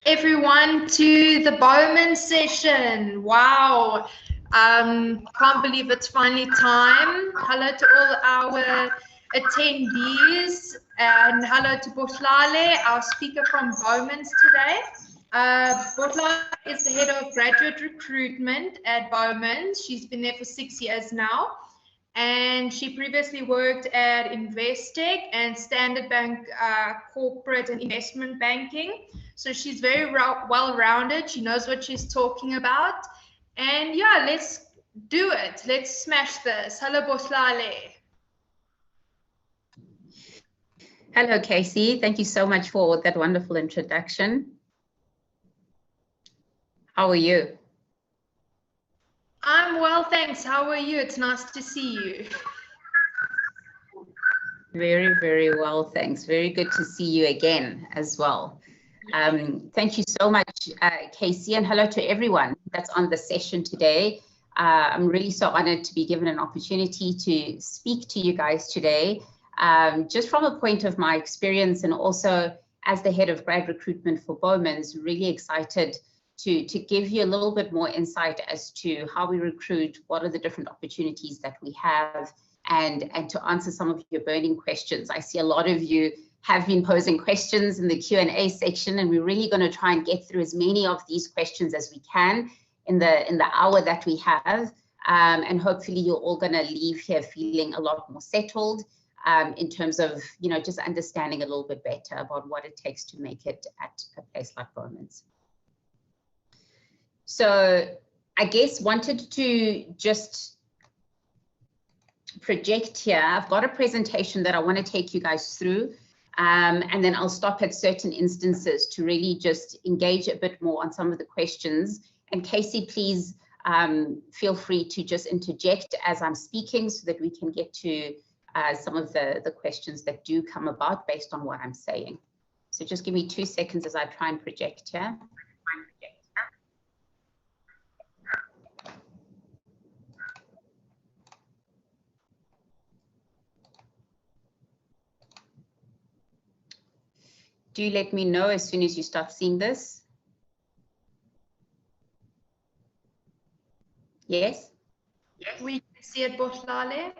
everyone to the Bowman session. Wow. Can't believe it's finally time. Hello to all our attendees and hello to Botlale, our speaker from Bowmans today. Botlale is the head of graduate recruitment at Bowmans. She's been there for 6 years now. And she previously worked at Investec and Standard Bank corporate and investment banking. So she's very well-rounded. She knows what she's talking about. And yeah, let's do it. Let's smash this. Hello, Botlale. Hello, Casey. Thank you so much for that wonderful introduction. How are you? I'm well, thanks. How are you? It's nice to see you. Very, very well, thanks. Very good to see you again as well. Thank you so much, Casey, and hello to everyone that's on the session today. I'm really so honored to be given an opportunity to speak to you guys today, just from a point of my experience and also as the head of grad recruitment for Bowmans, really excited to give you a little bit more insight as to how we recruit, what are the different opportunities that we have, and to answer some of your burning questions. I see a lot of you have been posing questions in the Q&A section, and we're really going to try and get through as many of these questions as we can in the hour that we have. And hopefully you're all going to leave here feeling a lot more settled in terms of, just understanding a little bit better about what it takes to make it at a place like Bowmans. So I guess wanted to just project here. I've got a presentation that I want to take you guys through, and then I'll stop at certain instances to really just engage a bit more on some of the questions. And Casey, please feel free to just interject as I'm speaking so that we can get to some of the questions that do come about based on what I'm saying. So just give me 2 seconds as I try and project here. Do let me know as soon as you start seeing this. Yes? Yes. We can see it, Botlale.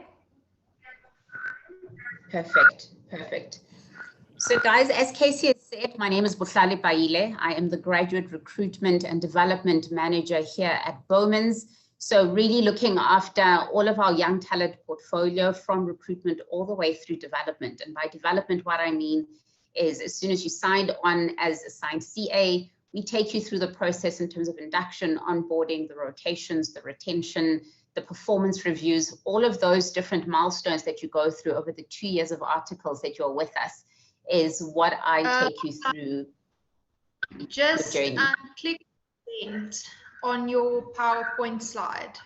Perfect, perfect. So guys, as Casey has said, my name is Botlale Baile. I am the Graduate Recruitment and Development Manager here at Bowmans. So really looking after all of our young talent portfolio from recruitment all the way through development. And by development, what I mean is as soon as you signed on as assigned CA, we take you through the process in terms of induction, onboarding, the rotations, the retention, the performance reviews, all of those different milestones that you go through over the 2 years of articles that you're with us is what I take you through. Just click present on your PowerPoint slide.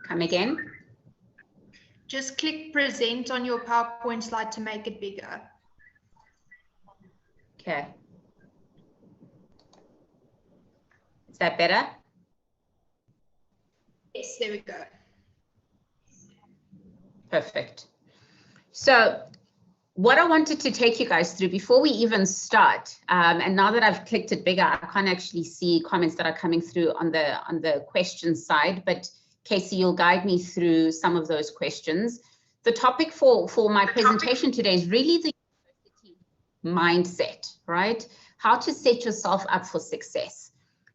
Come again? Just click present on your PowerPoint slide to make it bigger. Okay. Is that better? Yes, there we go. Perfect. So what I wanted to take you guys through before we even start, and now that I've clicked it bigger, I can't actually see comments that are coming through on the question side, but Casey, you'll guide me through some of those questions. The topic for my presentation today is really the university mindset, right? How to set yourself up for success.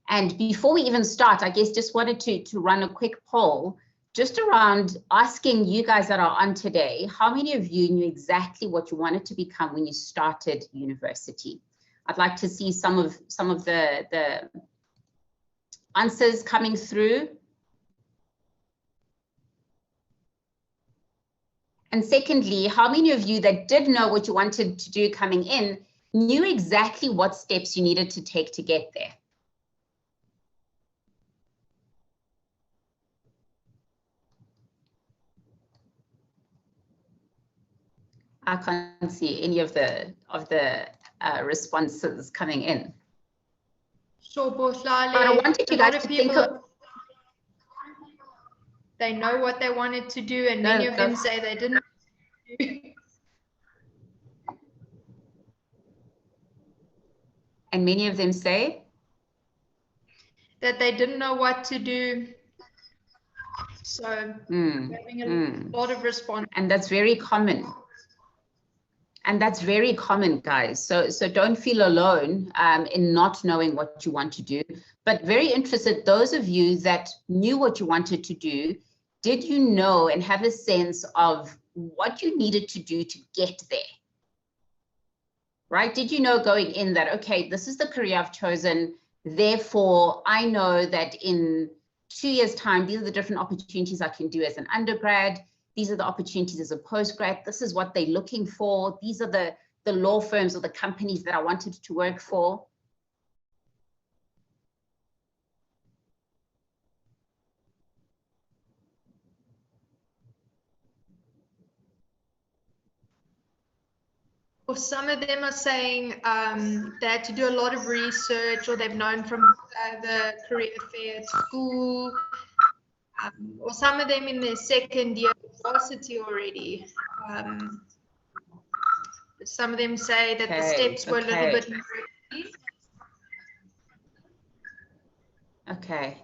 And before we even start, I guess just wanted to run a quick poll just around asking you guys that are on today, how many of you knew exactly what you wanted to become when you started university? I'd like to see some of the answers coming through. And secondly, how many of you that did know what you wanted to do coming in knew exactly what steps you needed to take to get there? I can't see any of the responses coming in. Sure, Botlale. But I wanted you guys to think of. They know what they wanted to do, and many of them say they didn't. And many of them say that they didn't know what to do. So having a lot of response. And that's very common. And that's very common, guys. So don't feel alone in not knowing what you want to do. But very interested, those of you that knew what you wanted to do, did you know and have a sense of what you needed to do to get there? Right? Did you know going in that, okay, this is the career I've chosen, therefore I know that in 2 years' time, these are the different opportunities I can do as an undergrad. These are the opportunities as a postgrad. This is what they're looking for. These are the law firms or the companies that I wanted to work for. Or some of them are saying they had to do a lot of research, or they've known from the career fair at school, or some of them in their second year of varsity already. Some of them say that the steps were a little bit more. Okay.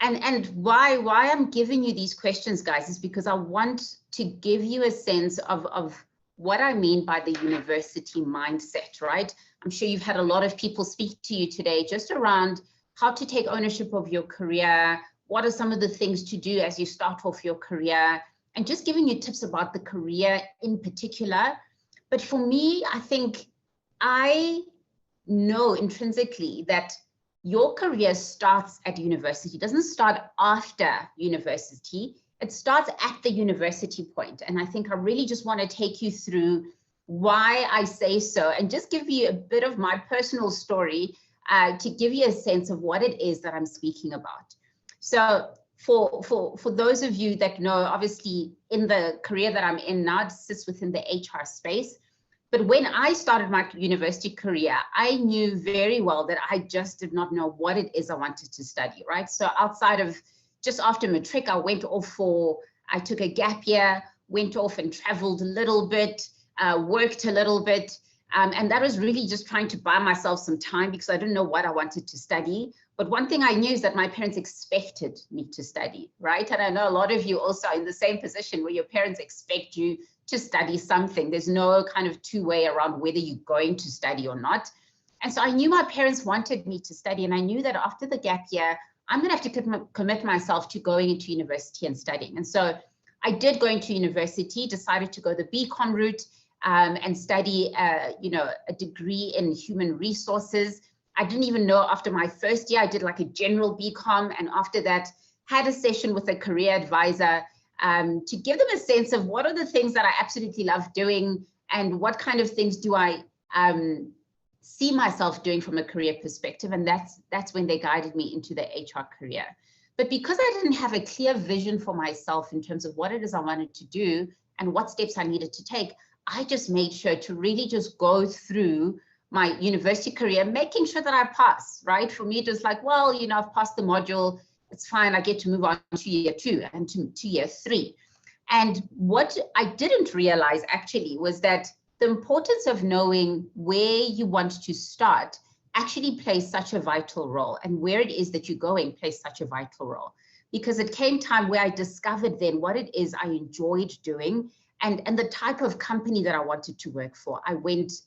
And why I'm giving you these questions, guys, is because I want to give you a sense of what I mean by the university mindset, right? I'm sure you've had a lot of people speak to you today just around how to take ownership of your career. What are some of the things to do as you start off your career? And just giving you tips about the career in particular. But for me, I think I know intrinsically that your career starts at university. It doesn't start after university. It starts at the university point. And I think I really just want to take you through why I say so and just give you a bit of my personal story to give you a sense of what it is that I'm speaking about. So for those of you that know, obviously in the career that I'm in now, it sits within the HR space. But when I started my university career, I knew very well that I just did not know what it is I wanted to study, right? So outside of just after matric, I took a gap year, went off and traveled a little bit, worked a little bit. And that was really just trying to buy myself some time because I didn't know what I wanted to study. But one thing I knew is that my parents expected me to study, right? And I know a lot of you also are in the same position where your parents expect you to study something. There's no kind of two-way around whether you're going to study or not. And so I knew my parents wanted me to study, and I knew that after the gap year, I'm going to have to commit myself to going into university and studying. And so I did go into university, decided to go the BCom route and study, a degree in human resources. I didn't even know after my first year, I did like a general BCom, and after that had a session with a career advisor to give them a sense of what are the things that I absolutely love doing and what kind of things do I see myself doing from a career perspective. And that's when they guided me into the HR career. But because I didn't have a clear vision for myself in terms of what it is I wanted to do and what steps I needed to take, I just made sure to really just go through my university career, making sure that I pass, right? For me, it was like, well, I've passed the module, it's fine, I get to move on to year 2 and to year 3. And what I didn't realize actually was that the importance of knowing where you want to start actually plays such a vital role, and where it is that you're going plays such a vital role. Because it came time where I discovered then what it is I enjoyed doing and the type of company that I wanted to work for. I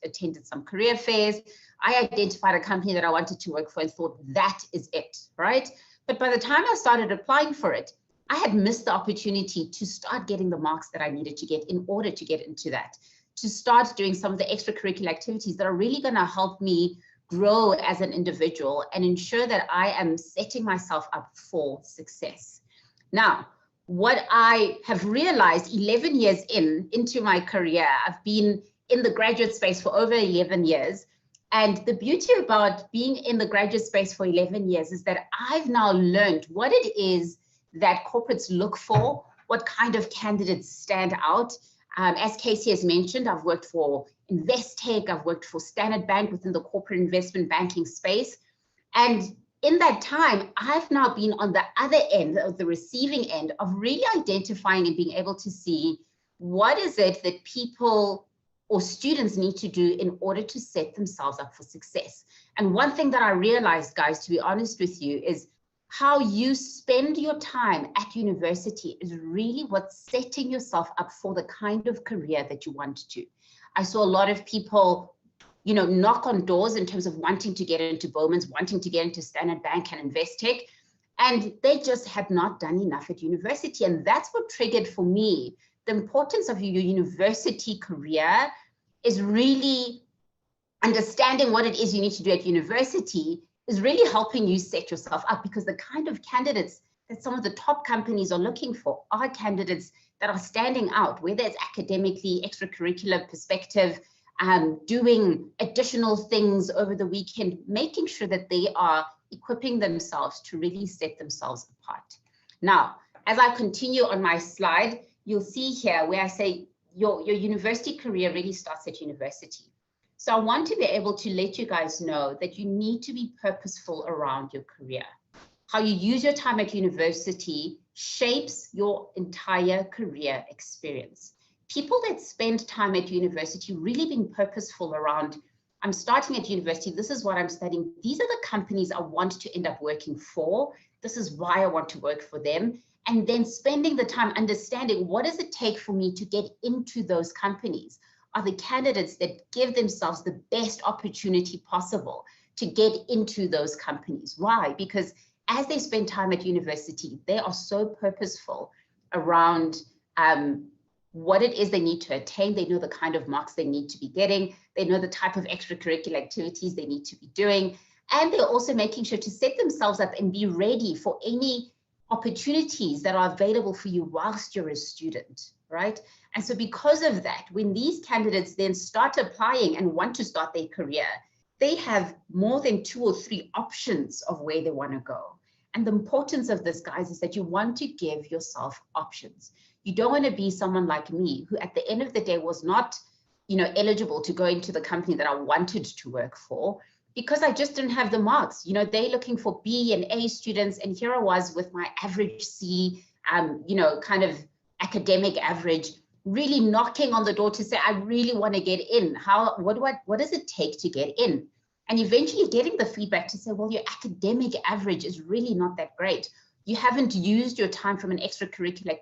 attended some career fairs. I identified a company that I wanted to work for and thought that is it, right? But by the time I started applying for it, I had missed the opportunity to start getting the marks that I needed to get in order to get into that, to start doing some of the extracurricular activities that are really going to help me grow as an individual and ensure that I am setting myself up for success. Now, what I have realized 11 years into my career, I've been in the graduate space for over 11 years. And the beauty about being in the graduate space for 11 years is that I've now learned what it is that corporates look for, what kind of candidates stand out. As Casey has mentioned, I've worked for Investec, I've worked for Standard Bank within the corporate investment banking space. And in that time, I've now been on the other end of the receiving end of really identifying and being able to see what is it that people or students need to do in order to set themselves up for success. And one thing that I realized, guys, to be honest with you, is how you spend your time at university is really what's setting yourself up for the kind of career that you want to. I saw a lot of people, you know, knock on doors in terms of wanting to get into Bowmans, wanting to get into Standard Bank and Investec, and they just had not done enough at university. And that's what triggered for me the importance of your university career, is really understanding what it is you need to do at university is really helping you set yourself up, because the kind of candidates that some of the top companies are looking for are candidates that are standing out, whether it's academically, extracurricular perspective, doing additional things over the weekend, making sure that they are equipping themselves to really set themselves apart. Now, as I continue on my slide, you'll see here where I say your university career really starts at university. So I want to be able to let you guys know that you need to be purposeful around your career. How you use your time at university shapes your entire career experience. People that spend time at university really being purposeful around, I'm starting at university, this is what I'm studying, these are the companies I want to end up working for, this is why I want to work for them, and then spending the time understanding what does it take for me to get into those companies. Are the candidates that give themselves the best opportunity possible to get into those companies. Why? Because as they spend time at university, they are so purposeful around what it is they need to attain. They know the kind of marks they need to be getting. They know the type of extracurricular activities they need to be doing. And they're also making sure to set themselves up and be ready for any opportunities that are available for you whilst you're a student, right? And so because of that, when these candidates then start applying and want to start their career, they have more than 2 or 3 options of where they want to go. And the importance of this, guys, is that you want to give yourself options. You don't want to be someone like me, who at the end of the day was not, you know, eligible to go into the company that I wanted to work for, because I just didn't have the marks. You know, they're looking for B and A students, and here I was with my average C, you know, kind of academic average, really knocking on the door to say, I really want to get in. What does it take to get in? And eventually getting the feedback to say, well, your academic average is really not that great. You haven't used your time from an extracurricular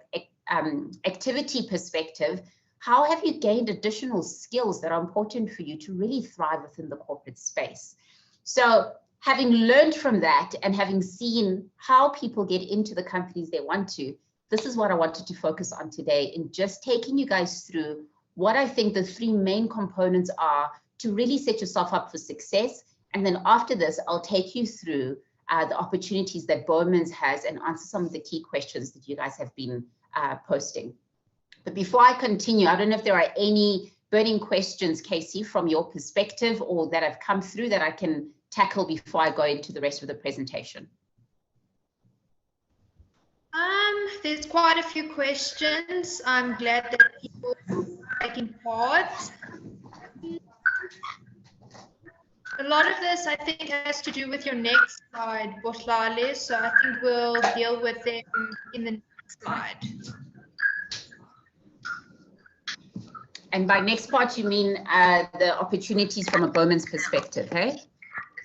activity perspective. How have you gained additional skills that are important for you to really thrive within the corporate space? So having learned from that and having seen how people get into the companies they want to, this is what I wanted to focus on today, in just taking you guys through what I think the 3 main components are to really set yourself up for success. And then after this, I'll take you through the opportunities that Bowmans has and answer some of the key questions that you guys have been posting. But before I continue, I don't know if there are any burning questions, Casey, from your perspective or that have come through that I can tackle before I go into the rest of the presentation. There's quite a few questions. I'm glad that people are taking part. A lot of this, I think, has to do with your next slide, Boslale, so I think we'll deal with them in the next slide. And by next part, you mean the opportunities from a Bowman's perspective, hey?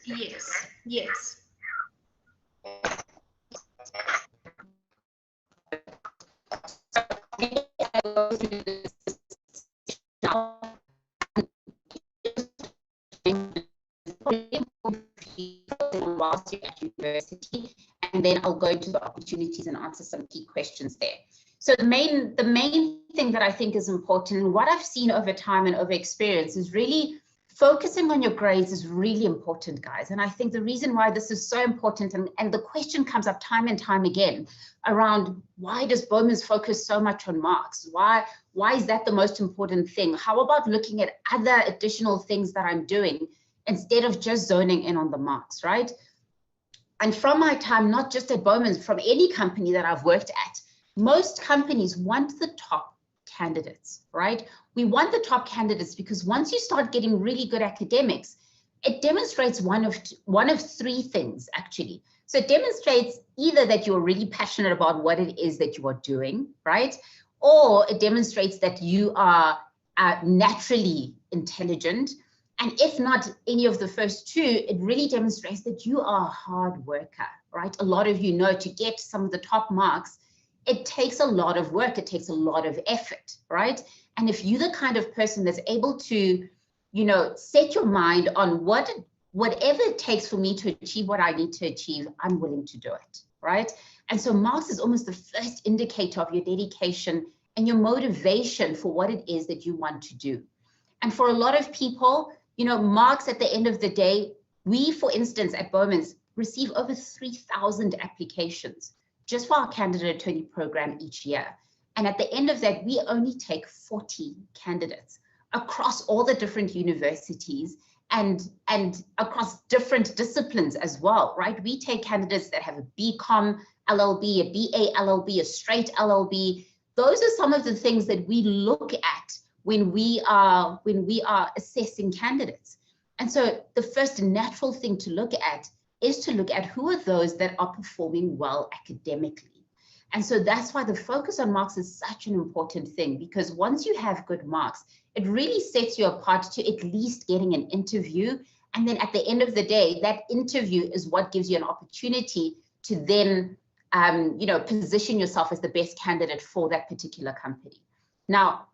Yes, yes. Whilst you're at university, and then I'll go into the opportunities and answer some key questions there. So the main thing that I think is important, and what I've seen over time and over experience, is really focusing on your grades is really important, guys. And I think the reason why this is so important, and the question comes up time and time again around, why does Bowmans focus so much on marks? Why is that the most important thing? How about looking at other additional things that I'm doing instead of just zoning in on the marks, right? And from my time, not just at Bowmans, from any company that I've worked at, most companies want the top candidates, right? We want the top candidates because once you start getting really good academics, it demonstrates one of 3 things, actually. So it demonstrates either that you're really passionate about what it is that you are doing, right? Or it demonstrates that you are naturally intelligent. And if not any of the first two, it really demonstrates that you are a hard worker, right? A lot of you know to get some of the top marks, it takes a lot of work, it takes a lot of effort, right? And if you're the kind of person that's able to, you know, set your mind on whatever it takes for me to achieve what I need to achieve, I'm willing to do it, right? And so marks is almost the first indicator of your dedication and your motivation for what it is that you want to do. And for a lot of people, you know, marks at the end of the day, we, for instance, at Bowmans, receive over 3,000 applications just for our candidate attorney program each year. And at the end of that, we only take 40 candidates across all the different universities and across different disciplines as well, right? We take candidates that have a BCom LLB, a BA LLB, a straight LLB. Those are some of the things that we look at when we are assessing candidates. And so the first natural thing to look at is to look at who are those that are performing well academically. And so that's why the focus on marks is such an important thing, because once you have good marks, it really sets you apart to at least getting an interview. And then at the end of the day, that interview is what gives you an opportunity to then you know, position yourself as the best candidate for that particular company. Now,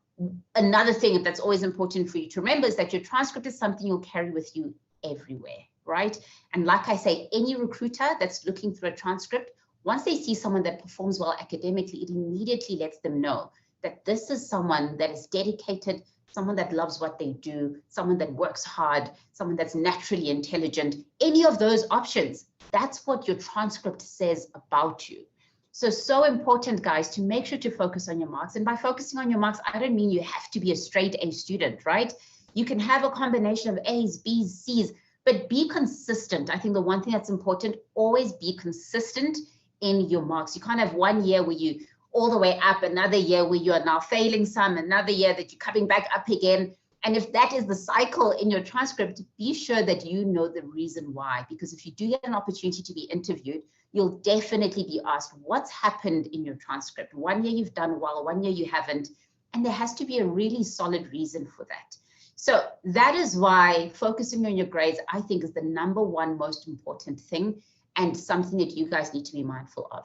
another thing that's always important for you to remember is that your transcript is something you'll carry with you everywhere, right? And like I say, any recruiter that's looking through a transcript, once they see someone that performs well academically, it immediately lets them know that this is someone that is dedicated, someone that loves what they do, someone that works hard, someone that's naturally intelligent. Any of those options, that's what your transcript says about you. So important, guys, to make sure to focus on your marks. And by focusing on your marks, I don't mean you have to be a straight A student, right? You can have a combination of A's, B's, C's, but be consistent. I think the one thing that's important, always be consistent in your marks. You can't have 1 year where you all the way up, another year where you are now failing some, another year that you're coming back up again. And if that is the cycle in your transcript, be sure that you know the reason why, because if you do get an opportunity to be interviewed, you'll definitely be asked what's happened in your transcript. 1 year you've done well, 1 year you haven't, and there has to be a really solid reason for that. So that is why focusing on your grades, I think, is the #1 most important thing and something that you guys need to be mindful of.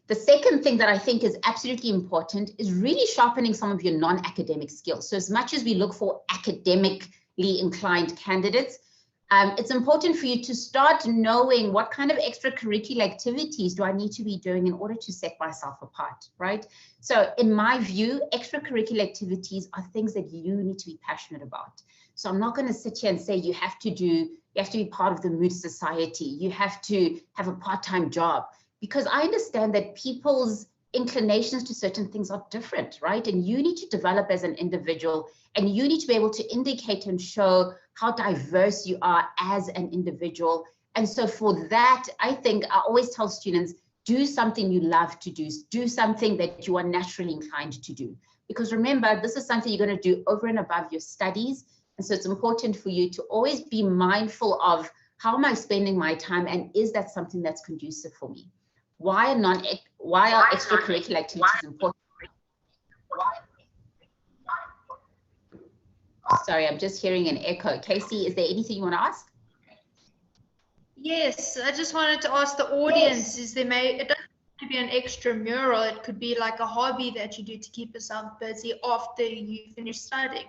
The second thing that I think is absolutely important is really sharpening some of your non-academic skills. So as much as we look for academically inclined candidates, it's important for you to start knowing what kind of extracurricular activities do I need to be doing in order to set myself apart, right? So in my view, extracurricular activities are things that you need to be passionate about. So I'm not going to sit here and say you have to be part of the Mood Society, you have to have a part-time job, because I understand that people's inclinations to certain things are different, right? And you need to develop as an individual, and you need to be able to indicate and show how diverse you are as an individual. And so for that, I think I always tell students, do something you love to do something that you are naturally inclined to do. Because remember, this is something you're going to do over and above your studies. And so it's important for you to always be mindful of, how am I spending my time, and is that something that's conducive for me? Why are extracurricular activities important? Sorry, I'm just hearing an echo. Casey, is there anything you want to ask? Yes, I just wanted to ask the audience, it doesn't have to be an extramural, it could be like a hobby that you do to keep yourself busy after you finish studying.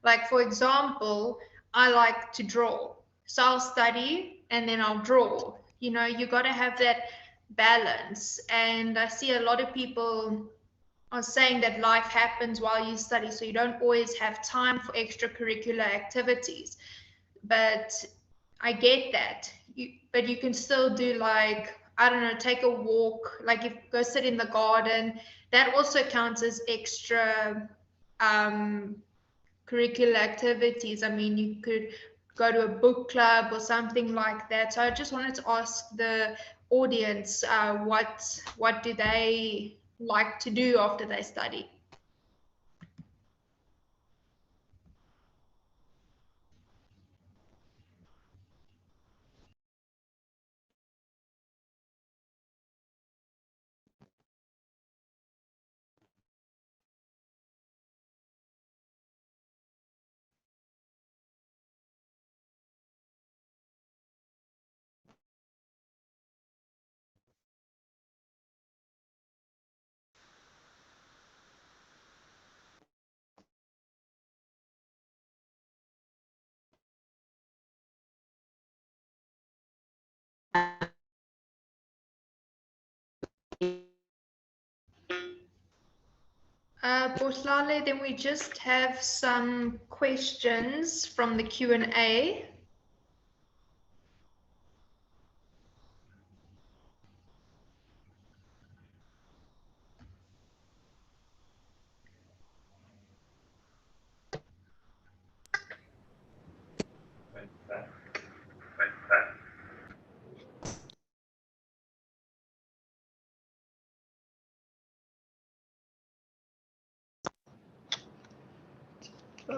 Like, for example, I like to draw. So I'll study and then I'll draw. You know, you got to have that balance. And I see a lot of people are saying that life happens while you study, so you don't always have time for extracurricular activities. But I get that. But you can still do, like, I don't know, take a walk, like if go sit in the garden. That also counts as extra curricular activities. I mean, you could go to a book club or something like that. So I just wanted to ask the audience, what do they like to do after they study? Boslale, then we just have some questions from the Q&A.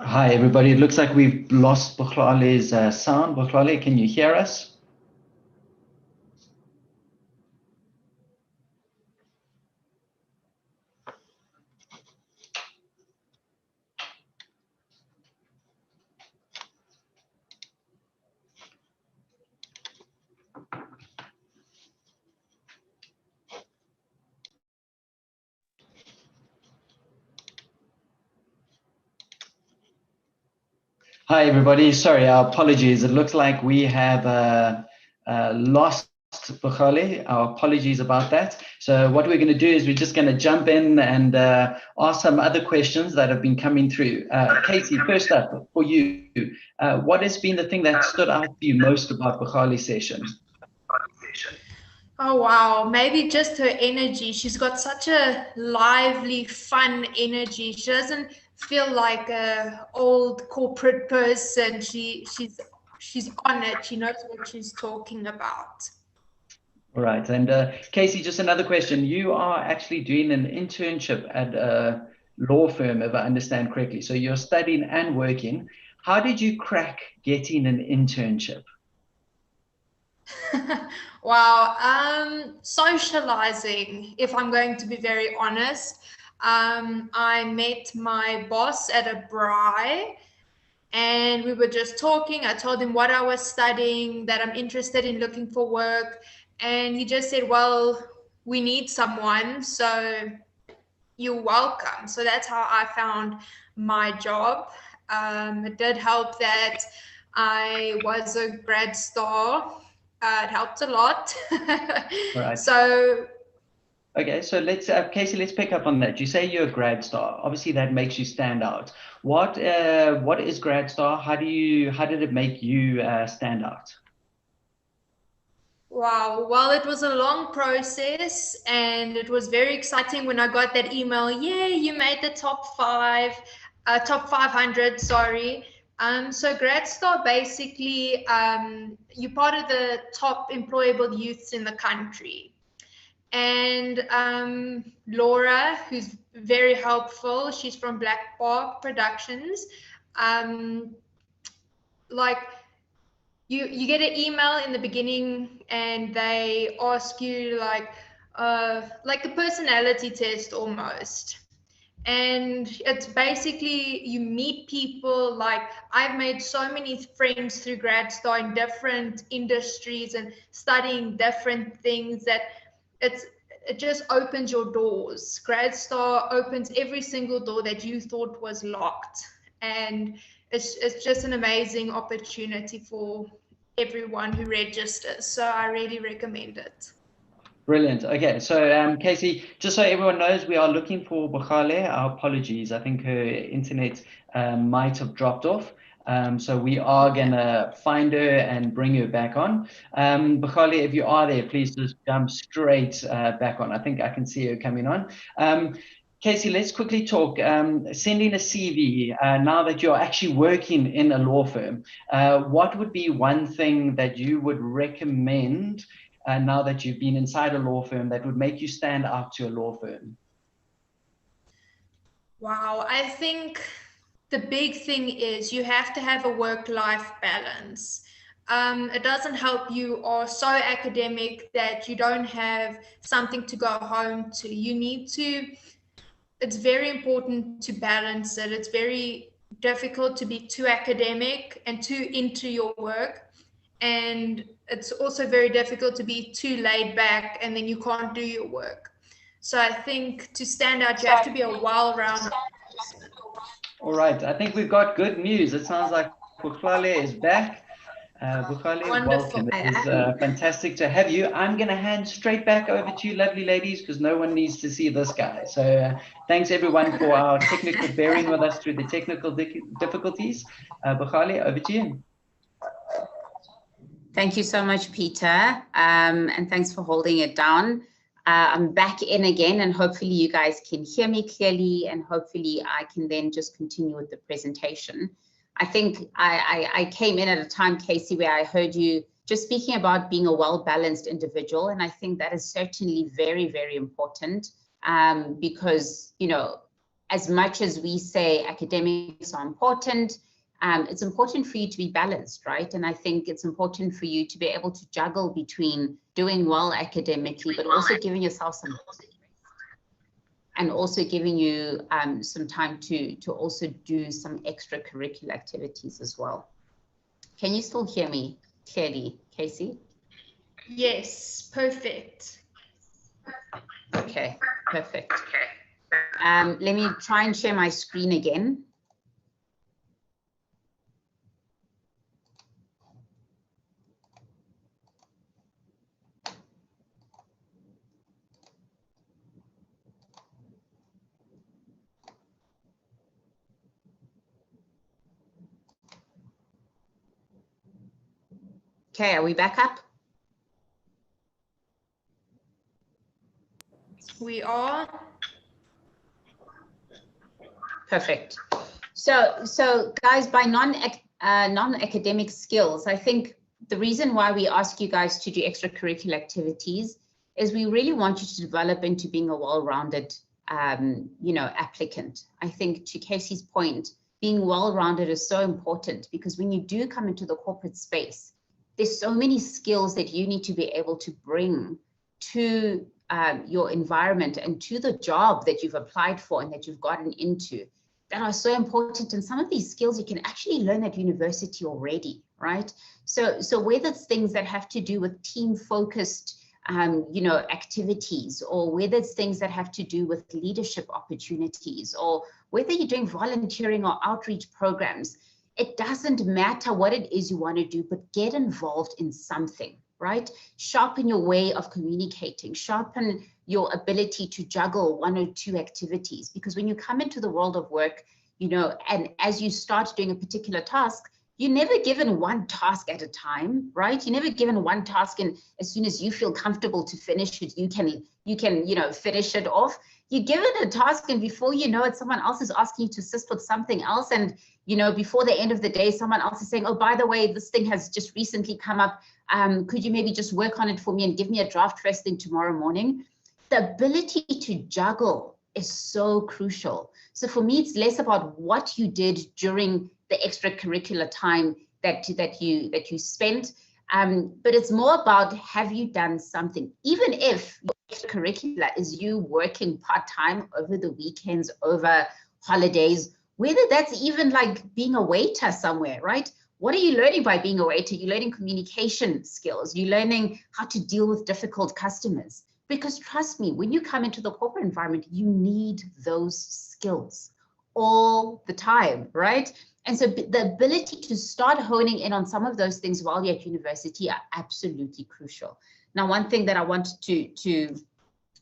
Hi, everybody. It looks like we've lost Bukhlale's sound. Bukhlale, can you hear us? Hi, everybody. Sorry, our apologies. It looks like we have lost Bukhlale. Our apologies about that. So what we're going to do is we're just going to jump in and ask some other questions that have been coming through. Casey, first up for you, what has been the thing that stood out for you most about Bukhlale's session? Oh, wow. Maybe just her energy. She's got such a lively, fun energy. She doesn't feel like a old corporate person. She's on it. She knows what she's talking about. All right. And Casey, just another question. You are actually doing an internship at a law firm, if I understand correctly. So you're studying and working. How did you crack getting an internship? Wow, socializing, if I'm going to be very honest. I met my boss at a braai and we were just talking. I told him what I was studying, that I'm interested in looking for work. And he just said, well, we need someone, so you're welcome. So that's how I found my job. It did help that I was a grad star. It helped a lot. Right. So okay, so let's Casey, let's pick up on that. You say you're a grad star. Obviously, that makes you stand out. What is grad star? How did it make you stand out? wow, well, it was a long process and it was very exciting when I got that email. Yeah, you made the top 500, sorry. So GradStar basically, you're part of the top employable youths in the country. And Laura, who's very helpful, she's from Black Park Productions. Like you get an email in the beginning and they ask you like the personality test almost. And it's basically you meet people. Like I've made so many friends through GradStar in different industries and studying different things that it just opens your doors. GradStar opens every single door that you thought was locked, and it's just an amazing opportunity for everyone who registers. So I really recommend it. Brilliant. Okay, so Casey, just so everyone knows, we are looking for Bukhlale. Our apologies. I think her internet might have dropped off. So we are going to find her and bring her back on. Bukhlale, if you are there, please just jump straight back on. I think I can see her coming on. Casey, let's quickly talk. Sending a CV, now that you're actually working in a law firm, what would be one thing that you would recommend now that you've been inside a law firm that would make you stand out to a law firm? Wow, I think the big thing is you have to have a work-life balance. It doesn't help you are so academic that you don't have something to go home to. You need to, it's very important to balance it. It's very difficult to be too academic and too into your work. And it's also very difficult to be too laid back and then you can't do your work. So I think to stand out, you have to be a well-rounded person. All right, I think we've got good news. It sounds like Bukhlale is back. Bukhali, Wonderful. welcome. It is fantastic to have you. I'm going to hand straight back over to you, lovely ladies, because no one needs to see this guy. So thanks, everyone, for our technical bearing with us through the technical difficulties. Bukhali, over to you. Thank you so much, Peter, and thanks for holding it down. I'm back in again, and hopefully you guys can hear me clearly, and hopefully I can then just continue with the presentation. I think I came in at a time, Casey, where I heard you just speaking about being a well-balanced individual, and I think that is certainly very, very important because, you know, as much as we say academics are important, it's important for you to be balanced, right? And I think it's important for you to be able to juggle between doing well academically, but also giving yourself some rest, and also giving you some time to also do some extracurricular activities as well. Can you still hear me clearly, Casey? Yes, perfect. Okay, perfect. Let me try and share my screen again. Okay, are we back up? We are. Perfect. So guys, by non-academic skills, I think the reason why we ask you guys to do extracurricular activities is we really want you to develop into being a well-rounded, you know, applicant. I think to Casey's point, being well-rounded is so important because when you do come into the corporate space, there's so many skills that you need to be able to bring to your environment and to the job that you've applied for and that you've gotten into that are so important. And some of these skills you can actually learn at university already, right? So whether it's things that have to do with team-focused, you know, activities, or whether it's things that have to do with leadership opportunities, or whether you're doing volunteering or outreach programs, it doesn't matter what it is you want to do, but get involved in something, right? Sharpen your way of communicating, sharpen your ability to juggle one or two activities, because when you come into the world of work, you know, and as you start doing a particular task, you're never given one task at a time, right? You're never given one task, and as soon as you feel comfortable to finish it, you can, you know, finish it off. You're given a task, and before you know it, someone else is asking you to assist with something else. And, you know, before the end of the day, someone else is saying, oh, by the way, this thing has just recently come up. Could you maybe just work on it for me and give me a draft first thing tomorrow morning? The ability to juggle is so crucial. So for me, it's less about what you did during the extracurricular time that you spent, but it's more about, have you done something? Even if your extracurricular is you working part-time over the weekends, over holidays, whether that's even like being a waiter somewhere, right? What are you learning by being a waiter? You're learning communication skills. You're learning how to deal with difficult customers. Because trust me, when you come into the corporate environment, you need those skills all the time, right? And so the ability to start honing in on some of those things while you're at university are absolutely crucial. Now, one thing that I wanted to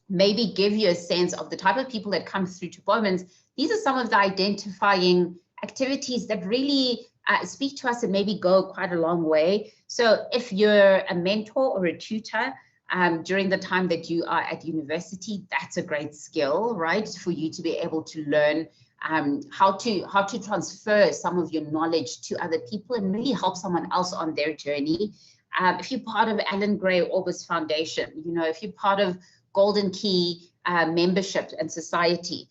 maybe give you a sense of the type of people that come through to Bowmans, these are some of the identifying activities that really speak to us and maybe go quite a long way. So if you're a mentor or a tutor, during the time that you are at university, that's a great skill, right? For you to be able to learn how to transfer some of your knowledge to other people and really help someone else on their journey. If you're part of Alan Gray Orbis Foundation, you know, if you're part of Golden Key membership and society,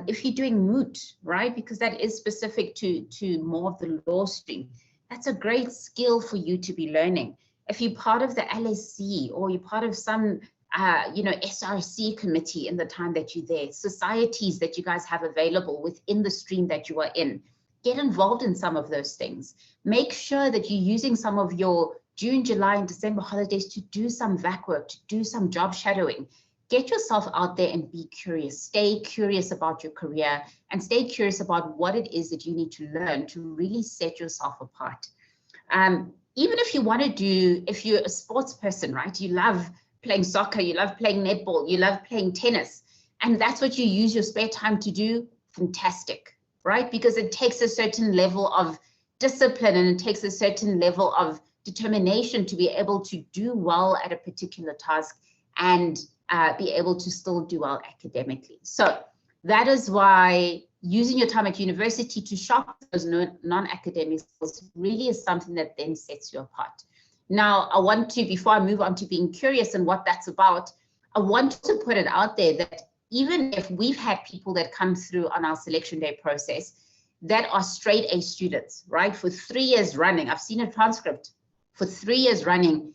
if you're doing moot, right? Because that is specific to more of the law stream, that's a great skill for you to be learning. If you're part of the LSC or you're part of some, you know, SRC committee in the time that you're there, societies that you guys have available within the stream that you are in, get involved in some of those things. Make sure that you're using some of your June, July, and December holidays to do some VAC work, to do some job shadowing. Get yourself out there and be curious. Stay curious about your career and stay curious about what it is that you need to learn to really set yourself apart. Even if you want to do, if you're a sports person, right? You love playing soccer, you love playing netball, you love playing tennis, and that's what you use your spare time to do, fantastic, right? Because it takes a certain level of discipline and it takes a certain level of determination to be able to do well at a particular task and be able to still do well academically. So that is why using your time at university to sharpen those non-academic skills really is something that then sets you apart. Now, I want to, before I move on to being curious and what that's about, I want to put it out there that even if we've had people that come through on our selection day process that are straight A students, right, for 3 years running, I've seen a transcript for 3 years running,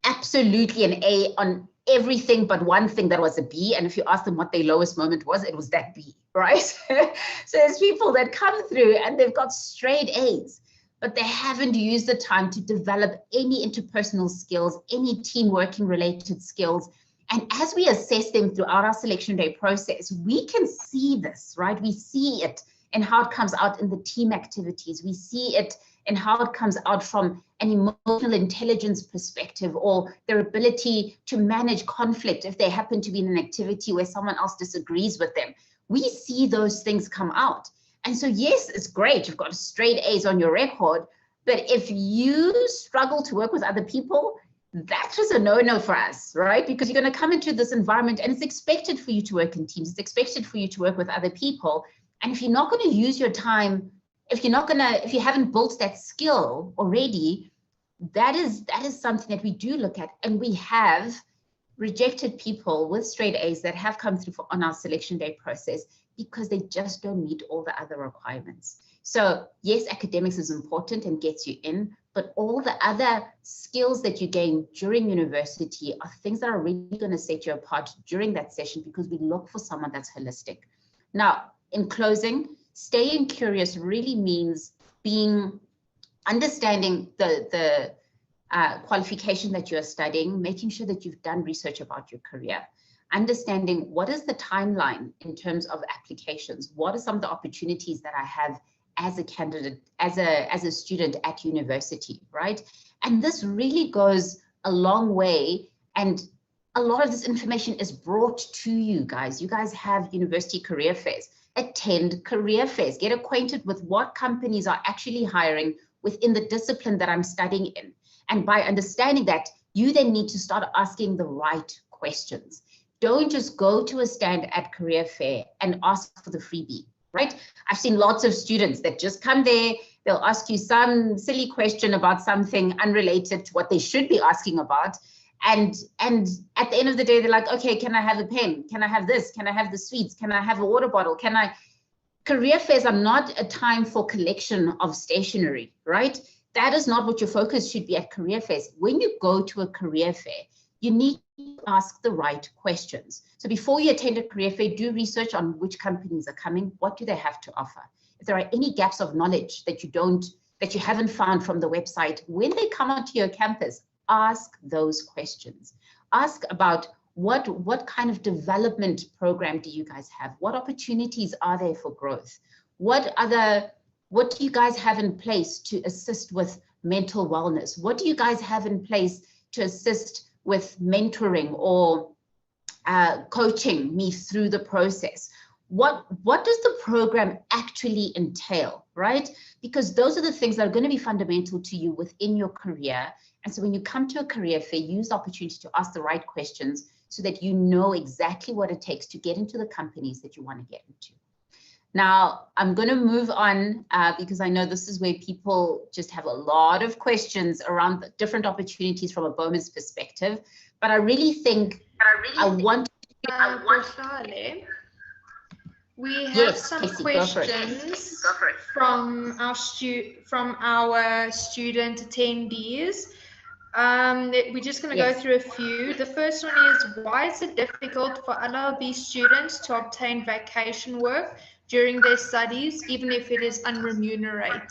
absolutely an A on everything but one thing that was a B. And if you ask them what their lowest moment was, it was that B, right? So there's people that come through and they've got straight A's, but they haven't used the time to develop any interpersonal skills, any team working related skills. And as we assess them throughout our selection day process, we can see this, right? We see it in how it comes out in the team activities. We see it in how it comes out from an emotional intelligence perspective, or their ability to manage conflict if they happen to be in an activity where someone else disagrees with them. We see those things come out. And so, yes, it's great, you've got straight A's on your record, but if you struggle to work with other people, that's just a no-no for us, right? Because you're going to come into this environment and it's expected for you to work in teams. It's expected for you to work with other people. And if you're not going to use your time, if you haven't built that skill already, that is something that we do look at. And we have rejected people with straight A's that have come through on our selection day process because they just don't meet all the other requirements. So yes, academics is important and gets you in, but all the other skills that you gain during university are things that are really going to set you apart during that session, because we look for someone that's holistic. Now, in closing, staying curious really means understanding the qualification that you are studying, making sure that you've done research about your career, understanding what is the timeline in terms of applications, what are some of the opportunities that I have as a candidate, as a student at university, right? And this really goes a long way, and a lot of this information is brought to you guys. You guys have university career fairs. Attend career fairs, get acquainted with what companies are actually hiring within the discipline that I'm studying in. And by understanding that, you then need to start asking the right questions. Don't just go to a stand at career fair and ask for the freebie, right? I've seen lots of students that just come there, they'll ask you some silly question about something unrelated to what they should be asking about. And at the end of the day, they're like, okay, can I have a pen? Can I have this? Can I have the sweets? Can I have a water bottle? Career fairs are not a time for collection of stationery, right? That is not what your focus should be at career fairs. When you go to a career fair, you need to ask the right questions. So before you attend a career fair, do research on which companies are coming. What do they have to offer? If there are any gaps of knowledge that you haven't found from the website, when they come onto your campus, ask those questions. Ask about what kind of development program do you guys have? What opportunities are there for growth? What do you guys have in place to assist with mental wellness? What do you guys have in place to assist with mentoring or coaching me through the process? What does the program actually entail, right? Because those are the things that are going to be fundamental to you within your career. And so when you come to a career fair, use the opportunity to ask the right questions so that you know exactly what it takes to get into the companies that you want to get into. Now, I'm going to move on because I know this is where people just have a lot of questions around the different opportunities from a Bowman's perspective. But I really think we have some Casey, questions from our student attendees. We're just going to go through a few. The first one is, why is it difficult for LLB students to obtain vacation work during their studies, even if it is unremunerated?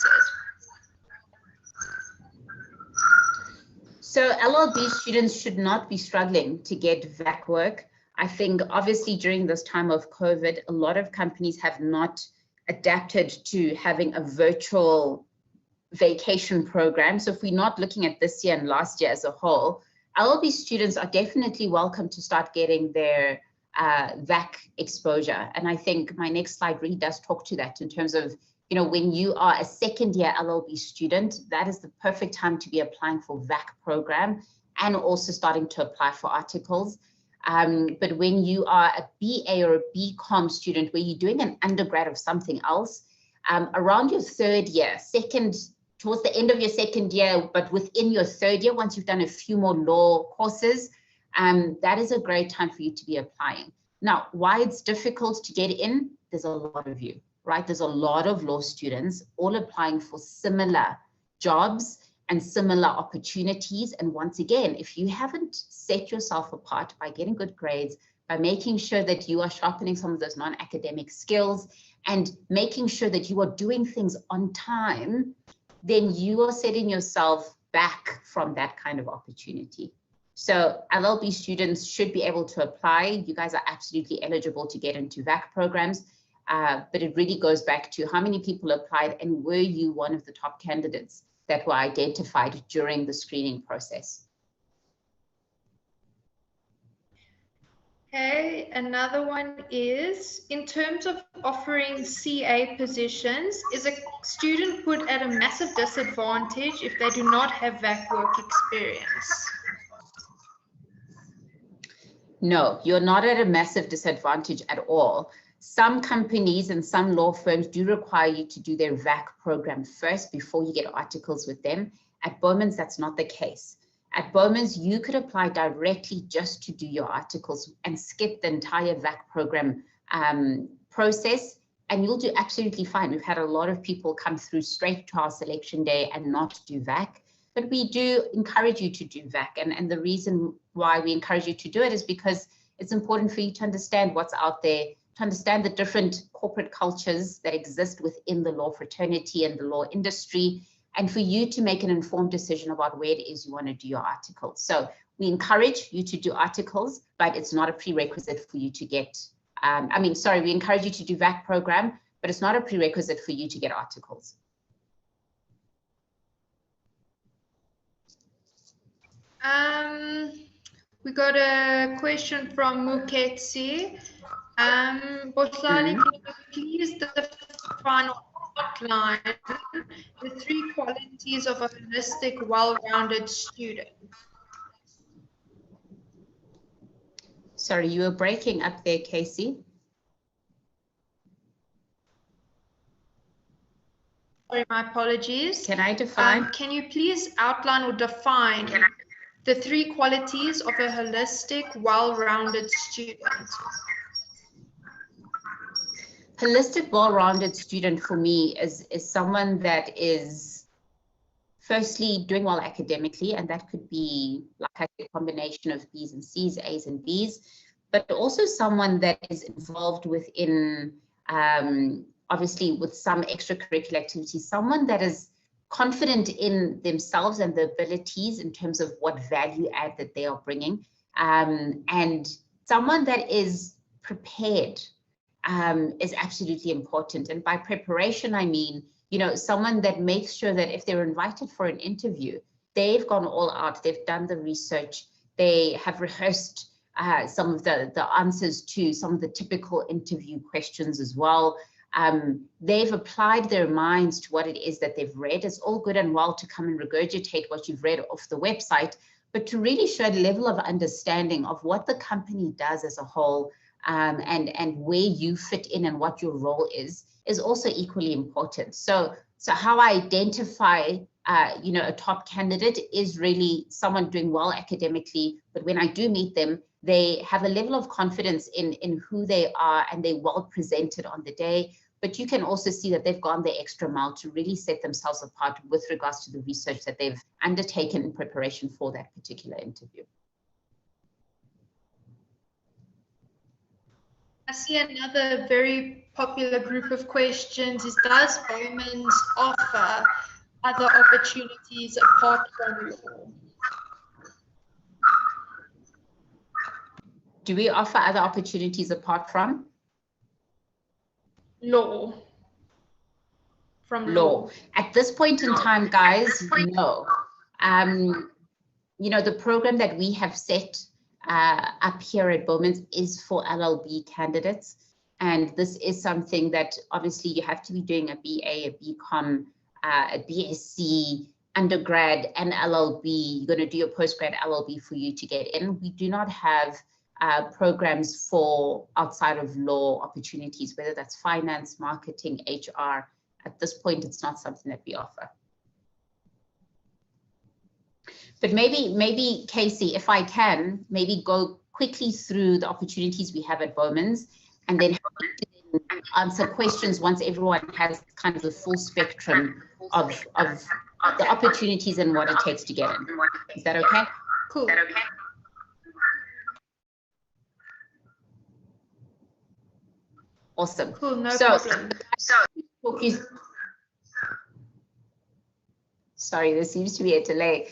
So LLB students should not be struggling to get vac work. I think obviously during this time of COVID, a lot of companies have not adapted to having a virtual vacation program. So if we're not looking at this year and last year as a whole, LLB students are definitely welcome to start getting their VAC exposure. And I think my next slide really does talk to that in terms of, you know, when you are a second year LLB student, that is the perfect time to be applying for VAC program and also starting to apply for articles. But when you are a BA or a BCom student where you're doing an undergrad of something else, around your third year, towards the end of your second year, but within your third year, once you've done a few more law courses, that is a great time for you to be applying. Now, why it's difficult to get in, there's a lot of you, right? There's a lot of law students all applying for similar jobs and similar opportunities. And once again, if you haven't set yourself apart by getting good grades, by making sure that you are sharpening some of those non-academic skills and making sure that you are doing things on time, then you are setting yourself back from that kind of opportunity. So LLB students should be able to apply. You guys are absolutely eligible to get into VAC programs, but it really goes back to how many people applied and were you one of the top candidates that were identified during the screening process. Okay, another one is, in terms of offering CA positions, is a student put at a massive disadvantage if they do not have VAC work experience? No, you're not at a massive disadvantage at all. Some companies and some law firms do require you to do their VAC program first before you get articles with them. At Bowmans, that's not the case. At Bowmans, you could apply directly just to do your articles and skip the entire VAC program process, and you'll do absolutely fine. We've had a lot of people come through straight to our selection day and not do VAC, but we do encourage you to do VAC. And the reason why we encourage you to do it is because it's important for you to understand what's out there, to understand the different corporate cultures that exist within the law fraternity and the law industry, and for you to make an informed decision about where it is you want to do your articles. So we encourage you to do articles, but it's not a prerequisite for you to get, we encourage you to do VAC program, but it's not a prerequisite for you to get articles. We got a question from Muketsi. Boslani, can you please define or outline the 3 qualities of a holistic, well-rounded student? Sorry, you were breaking up there, Casey. Sorry, my apologies. Can I define? Can you please outline or define the 3 qualities of a holistic, well-rounded student? Holistic, well-rounded student for me is someone that is firstly doing well academically, and that could be like a combination of B's and C's, A's and B's, but also someone that is involved within, obviously with some extracurricular activities, someone that is confident in themselves and the abilities in terms of what value add that they are bringing, and someone that is prepared is absolutely important. And by preparation, I mean, you know, someone that makes sure that if they're invited for an interview, they've gone all out, they've done the research, they have rehearsed some of the answers to some of the typical interview questions as well. They've applied their minds to what it is that they've read. It's all good and well to come and regurgitate what you've read off the website, but to really show a level of understanding of what the company does as a whole, and where you fit in and what your role is also equally important. So how I identify a top candidate is really someone doing well academically, but when I do meet them, they have a level of confidence in who they are and they're well presented on the day. But you can also see that they've gone the extra mile to really set themselves apart with regards to the research that they've undertaken in preparation for that particular interview. I see another very popular group of questions is, does Bowmans offer other opportunities apart from law? Do we offer other opportunities apart from? Law. from law. At this point in time, guys, no. You know, the program that we have set up here at Bowmans is for LLB candidates. And this is something that obviously you have to be doing a BA, a BCom, a BSc, undergrad, and LLB. You're going to do your postgrad LLB for you to get in. We do not have programs for outside of law opportunities, whether that's finance, marketing, HR. At this point, it's not something that we offer. But maybe Casey, if I can, maybe go quickly through the opportunities we have at Bowmans, and then answer questions once everyone has kind of the full spectrum of the opportunities and what it takes to get in. Is that okay? Cool. Awesome. Cool, no problem. Sorry, there seems to be a delay.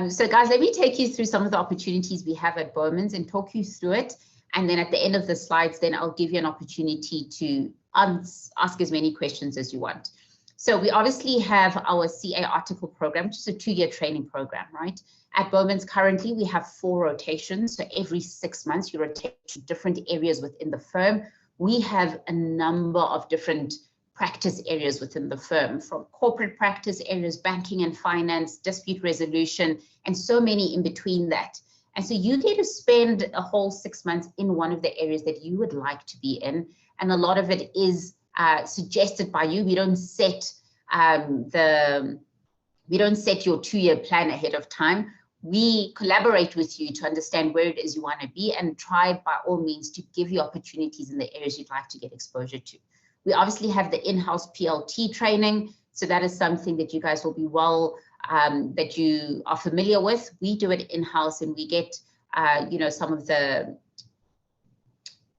So guys, let me take you through some of the opportunities we have at Bowmans and talk you through it. And then at the end of the slides, then I'll give you an opportunity to ask as many questions as you want. So we obviously have our CA article program, which is a 2-year training program, right? At Bowmans currently, we have 4 rotations. So every 6 months, you rotate to different areas within the firm. We have a number of different practice areas within the firm, from corporate practice areas, banking and finance, dispute resolution, and so many in between that. And so you get to spend a whole 6 months in one of the areas that you would like to be in. And a lot of it is suggested by you. We don't set your 2-year plan ahead of time. We collaborate with you to understand where it is you want to be and try by all means to give you opportunities in the areas you'd like to get exposure to. We obviously have the in-house PLT training. So that is something that you guys will be that you are familiar with. We do it in-house, and we get, you know, some of the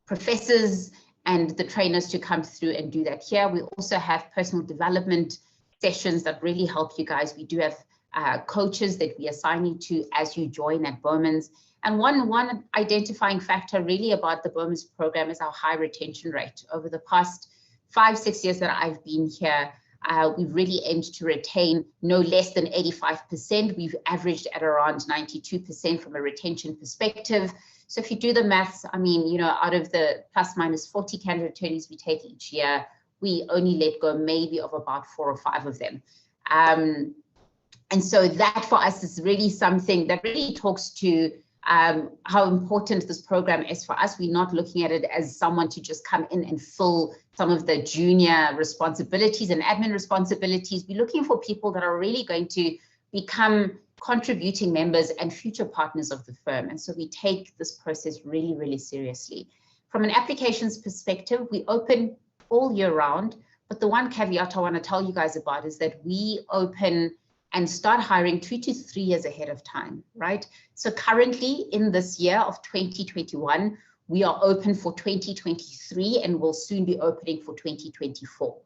professors and the trainers to come through and do that here. We also have personal development sessions that really help you guys. We do have coaches that we assign you to as you join at Bowmans. And one identifying factor really about the Bowmans program is our high retention rate. Over the past 5-6 years that I've been here, we've really aimed to retain no less than 85%. We've averaged at around 92% from a retention perspective. So if you do the maths, I mean, you know, out of the plus minus 40 candidate attorneys we take each year, we only let go maybe of about 4 or 5 of them. And so that for us is really something that really talks to how important this program is for us. We're not looking at it as someone to just come in and fill some of the junior responsibilities and admin responsibilities. We're looking for people that are really going to become contributing members and future partners of the firm. And so we take this process really, really seriously. From an applications perspective, we open all year round, but the one caveat I want to tell you guys about is that we open and start hiring 2 to 3 years ahead of time, right? So currently in this year of 2021, we are open for 2023 and will soon be opening for 2024.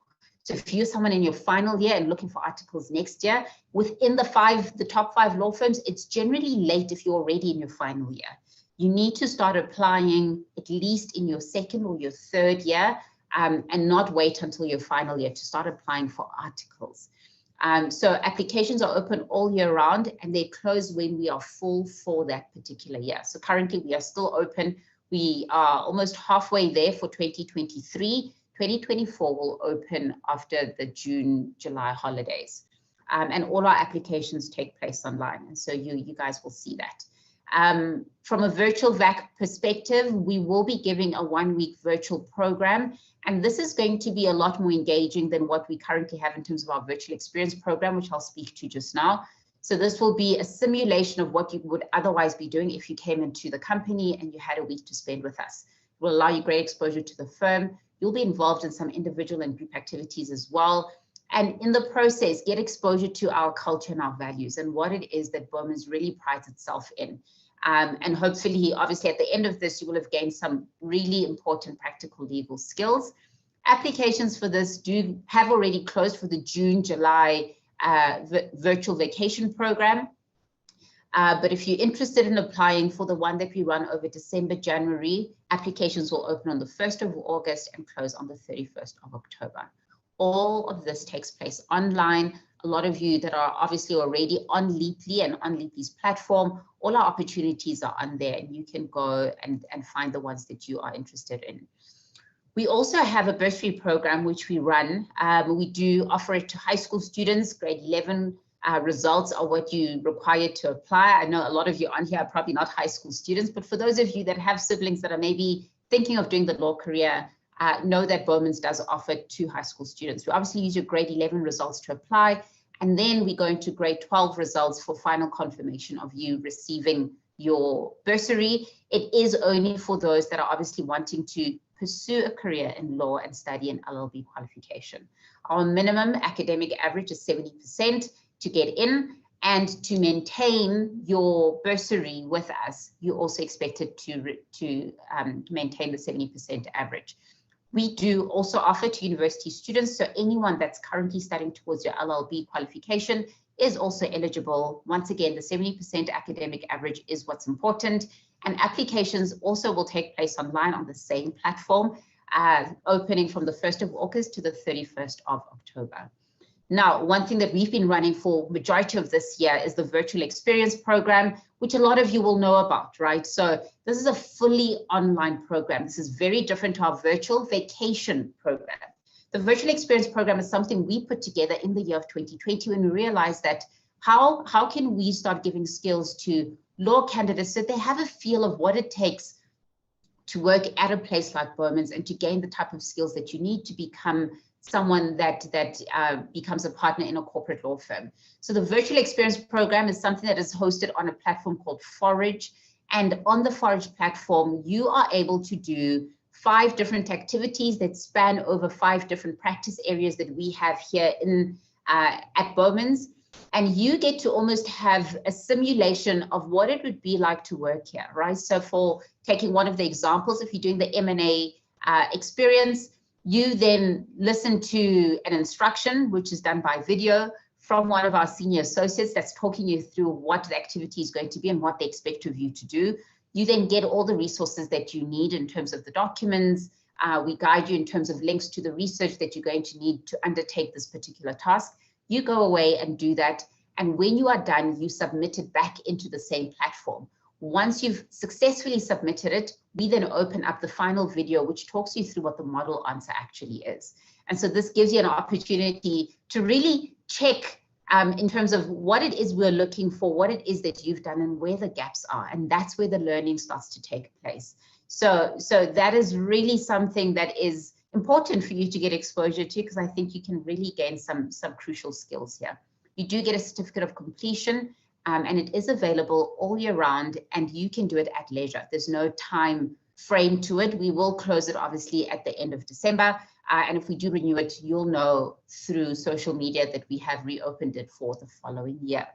So if you're someone in your final year and looking for articles next year, within the top 5 law firms, it's generally late if you're already in your final year. You need to start applying at least in your 2nd or your 3rd year and not wait until your final year to start applying for articles. So applications are open all year round, and they close when we are full for that particular year. So currently we are still open. We are almost halfway there for 2023. 2024 will open after the June, July holidays. And all our applications take place online. And so you guys will see that. From a virtual VAC perspective, we will be giving a 1-week virtual program. And this is going to be a lot more engaging than what we currently have in terms of our virtual experience program, which I'll speak to just now. So this will be a simulation of what you would otherwise be doing if you came into the company and you had a week to spend with us. It will allow you great exposure to the firm. You'll be involved in some individual and group activities as well. And in the process, get exposure to our culture and our values and what it is that Bowmans really prides itself in. And hopefully, obviously, at the end of this, you will have gained some really important practical legal skills. Applications for this have already closed for the June, July virtual vacation program. But if you're interested in applying for the one that we run over December, January, applications will open on the 1st of August and close on the 31st of October. All of this takes place online. A lot of you that are obviously already on Leaply and on Leaply's platform, all our opportunities are on there, and you can go and find the ones that you are interested in. We also have a bursary program which we run. We do offer it to high school students. Grade 11 results are what you require to apply. I know a lot of you on here are probably not high school students, but for those of you that have siblings that are maybe thinking of doing the law career, know that Bowmans does offer to high school students. We obviously use your grade 11 results to apply, and then we go into grade 12 results for final confirmation of you receiving your bursary. It is only for those that are obviously wanting to pursue a career in law and study an LLB qualification. Our minimum academic average is 70% to get in, and to maintain your bursary with us, you're also expected to maintain the 70% average. We do also offer to university students, so anyone that's currently studying towards your LLB qualification is also eligible. Once again, the 70% academic average is what's important, and applications also will take place online on the same platform, opening from the 1st of August to the 31st of October. Now, one thing that we've been running for majority of this year is the virtual experience program, which a lot of you will know about, right? So this is a fully online program. This is very different to our virtual vacation program. The virtual experience program is something we put together in the year of 2020 when we realized that how can we start giving skills to law candidates so they have a feel of what it takes to work at a place like Bowmans and to gain the type of skills that you need to become someone that becomes a partner in a corporate law firm. So the virtual experience program is something that is hosted on a platform called Forage. And on the Forage platform, you are able to do 5 different activities that span over 5 different practice areas that we have here in at Bowmans. And you get to almost have a simulation of what it would be like to work here, right? So for taking one of the examples, if you're doing the M&A experience, you then listen to an instruction, which is done by video from one of our senior associates that's talking you through what the activity is going to be and what they expect of you to do. You then get all the resources that you need in terms of the documents. We guide you in terms of links to the research that you're going to need to undertake this particular task. You go away and do that. And when you are done, you submit it back into the same platform. Once you've successfully submitted it, we then open up the final video, which talks you through what the model answer actually is. And so this gives you an opportunity to really check in terms of what it is we're looking for, what it is that you've done and where the gaps are. And that's where the learning starts to take place. So that is really something that is important for you to get exposure to, because I think you can really gain some crucial skills here. You do get a certificate of completion, and it is available all year round, and you can do it at leisure. There's no time frame to it. We will close it obviously at the end of December. And if we do renew it, you'll know through social media that we have reopened it for the following year.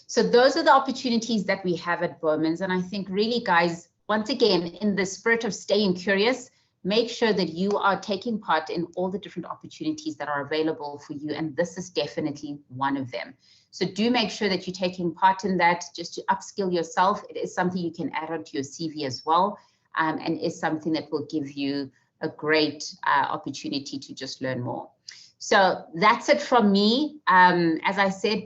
So those are the opportunities that we have at Bowmans. And I think really, guys, once again, in the spirit of staying curious, make sure that you are taking part in all the different opportunities that are available for you. And this is definitely one of them. So do make sure that you're taking part in that just to upskill yourself. It is something you can add onto your CV as well, and is something that will give you a great opportunity to just learn more. So that's it from me. As I said,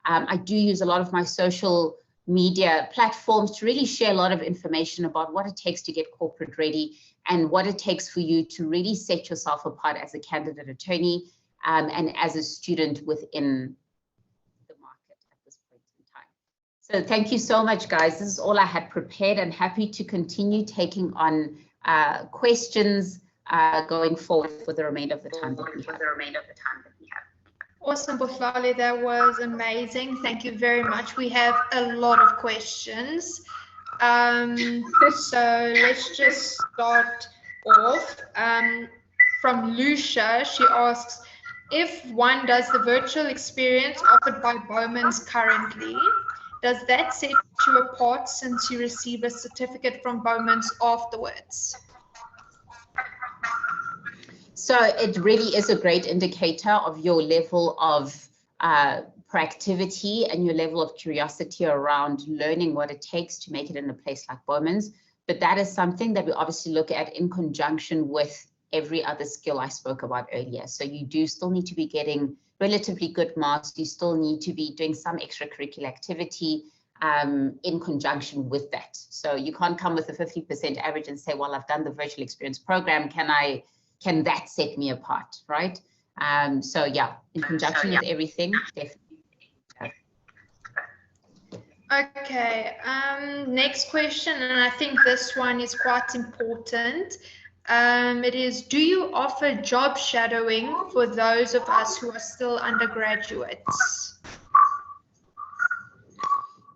I do use a lot of my social media platforms to really share a lot of information about what it takes to get corporate ready and what it takes for you to really set yourself apart as a candidate attorney and as a student within the market at this point in time. So thank you so much, guys. This is all I had prepared, and happy to continue taking on questions going forward for the remainder of the time that we have. Awesome, Buhlali, that was amazing. Thank you very much. We have a lot of questions. So let's just start off. From Lucia, she asks, if one does the virtual experience offered by Bowmans currently, does that set you apart since you receive a certificate from Bowmans afterwards? So it really is a great indicator of your level of proactivity and your level of curiosity around learning what it takes to make it in a place like Bowmans. But that is something that we obviously look at in conjunction with every other skill I spoke about earlier. So you do still need to be getting relatively good marks. You still need to be doing some extracurricular activity in conjunction with that. So you can't come with a 50% average and say, well, I've done the virtual experience program. Can that set me apart, right? So yeah, in conjunction with everything, definitely. Okay, next question, and I think this one is quite important. It is, do you offer job shadowing for those of us who are still undergraduates?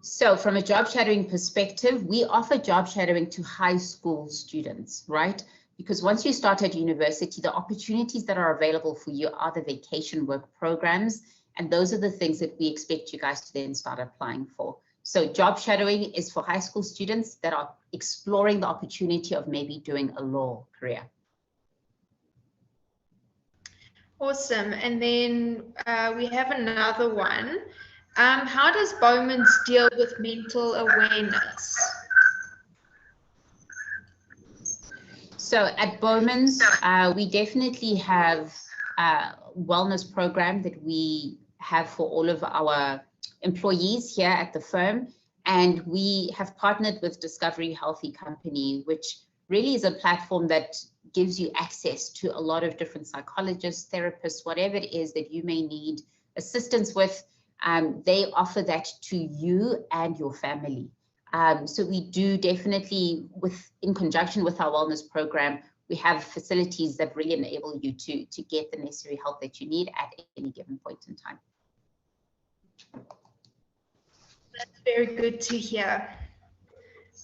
So from a job shadowing perspective, we offer job shadowing to high school students, right? Because once you start at university, the opportunities that are available for you are the vacation work programs. And those are the things that we expect you guys to then start applying for. So job shadowing is for high school students that are exploring the opportunity of maybe doing a law career. Awesome. And then we have another one. How does Bowmans deal with mental awareness? So at Bowmans, we definitely have a wellness program that we have for all of our employees here at the firm. And we have partnered with Discovery Healthy Company, which really is a platform that gives you access to a lot of different psychologists, therapists, whatever it is that you may need assistance with. They offer that to you and your family. So we do definitely, in conjunction with our wellness program, we have facilities that really enable you to get the necessary help that you need at any given point in time. That's very good to hear.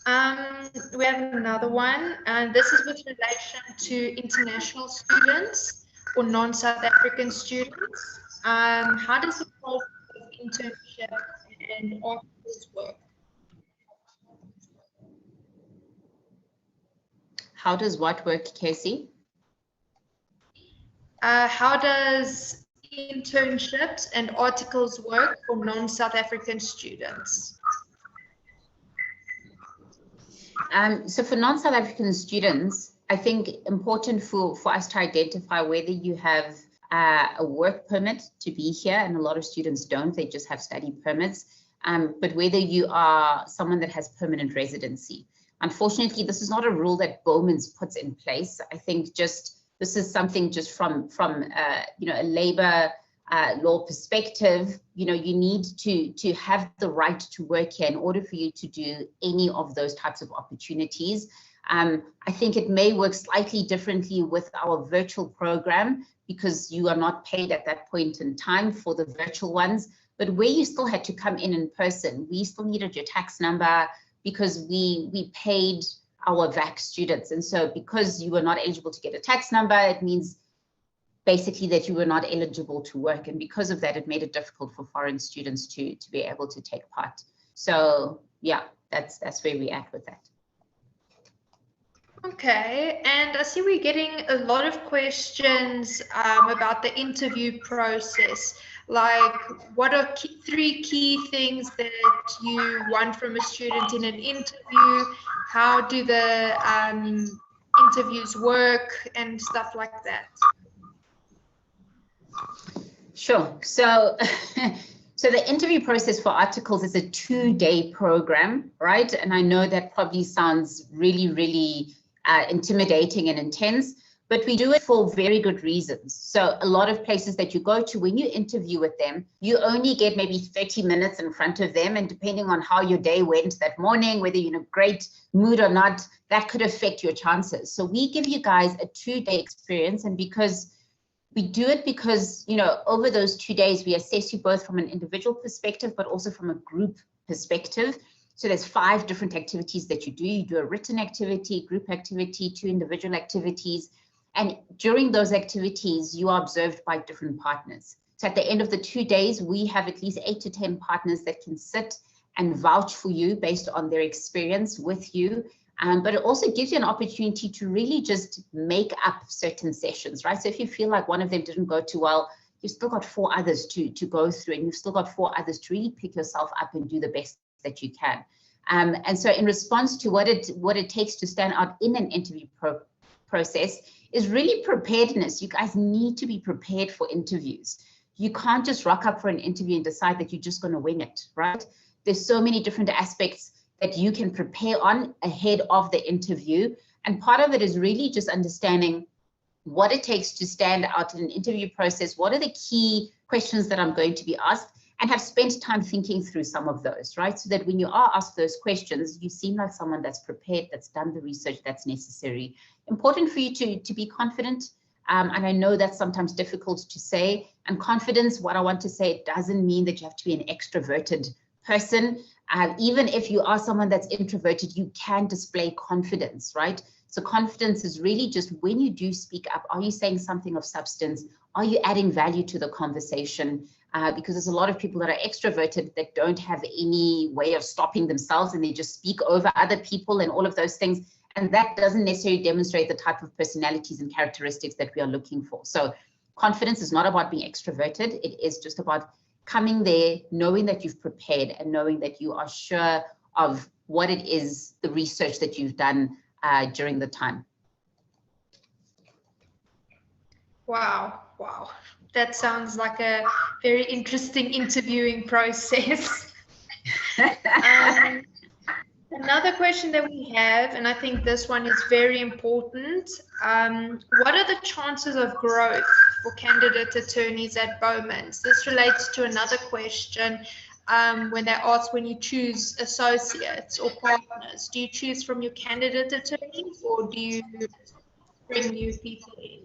We have another one, and this is with relation to international students or non-South African students. How does the process of internship and articles work? How does what work, Casey? How does internships and articles work for non-South African students? So for non-South African students, I think important for us to identify whether you have a work permit to be here, and a lot of students don't, they just have study permits, but whether you are someone that has permanent residency. Unfortunately, this is not a rule that Bowmans puts in place. I think this is something just from a labor law perspective. You need to have the right to work here in order for you to do any of those types of opportunities. I think it may work slightly differently with our virtual program because you are not paid at that point in time for the virtual ones, but where you still had to come in person, we still needed your tax number because we paid our VAC students. And so because you were not eligible to get a tax number, it means basically that you were not eligible to work. And because of that, it made it difficult for foreign students to be able to take part. So yeah, that's where we're at with that. Okay, and I see we're getting a lot of questions about the interview process. Like, what are three key things that you want from a student in an interview? How do the interviews work and stuff like that? Sure. So, so the interview process for articles is a 2-day program, right? And I know that probably sounds really, really intimidating and intense, but we do it for very good reasons. So a lot of places that you go to, when you interview with them, you only get maybe 30 minutes in front of them. And depending on how your day went that morning, whether you're in a great mood or not, that could affect your chances. So we give you guys a 2-day experience. And because we do it because, over those 2 days, we assess you both from an individual perspective, but also from a group perspective. So there's 5 different activities that you do. You do a written activity, group activity, 2 individual activities. And during those activities, you are observed by different partners. So at the end of the 2 days, we have at least 8 to 10 partners that can sit and vouch for you based on their experience with you. But it also gives you an opportunity to really just make up certain sessions, right? So if you feel like one of them didn't go too well, you've still got 4 others to go through, and you've still got 4 others to really pick yourself up and do the best that you can. And so in response to what it takes to stand out in an interview process is really preparedness. You guys need to be prepared for interviews. You can't just rock up for an interview and decide that you're just going to wing it, right? There's so many different aspects that you can prepare on ahead of the interview. And part of it is really just understanding what it takes to stand out in an interview process. What are the key questions that I'm going to be asked, and have spent time thinking through some of those, right? So that when you are asked those questions, you seem like someone that's prepared, that's done the research that's necessary. Important for you to be confident. And I know that's sometimes difficult to say. And confidence, what I want to say, it doesn't mean that you have to be an extroverted person. Even if you are someone that's introverted, you can display confidence, right? So confidence is really just when you do speak up, are you saying something of substance? Are you adding value to the conversation? Because there's a lot of people that are extroverted that don't have any way of stopping themselves, and they just speak over other people and all of those things. And that doesn't necessarily demonstrate the type of personalities and characteristics that we are looking for. So confidence is not about being extroverted. It is just about coming there, knowing that you've prepared and knowing that you are sure of what it is, the research that you've done during the time. Wow. That sounds like a very interesting interviewing process. Another question that we have, and I think this one is very important, what are the chances of growth for candidate attorneys at Bowmans? This relates to another question when they ask, when you choose associates or partners, do you choose from your candidate attorneys or do you bring new people in?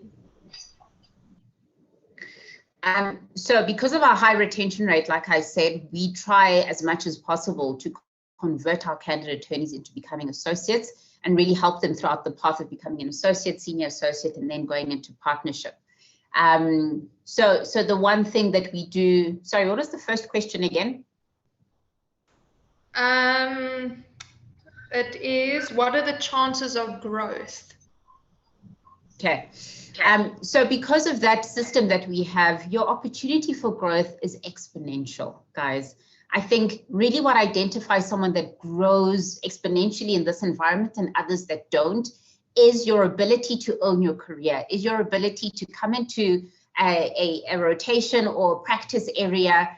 So because of our high retention rate, like I said, we try as much as possible to convert our candidate attorneys into becoming associates and really help them throughout the path of becoming an associate, senior associate, and then going into partnership. So the one thing that we do, sorry, what was the first question again? It is, what are the chances of growth? Okay. So because of that system that we have, your opportunity for growth is exponential, guys. I think really what identifies someone that grows exponentially in this environment and others that don't is your ability to own your career, is your ability to come into a rotation or practice area.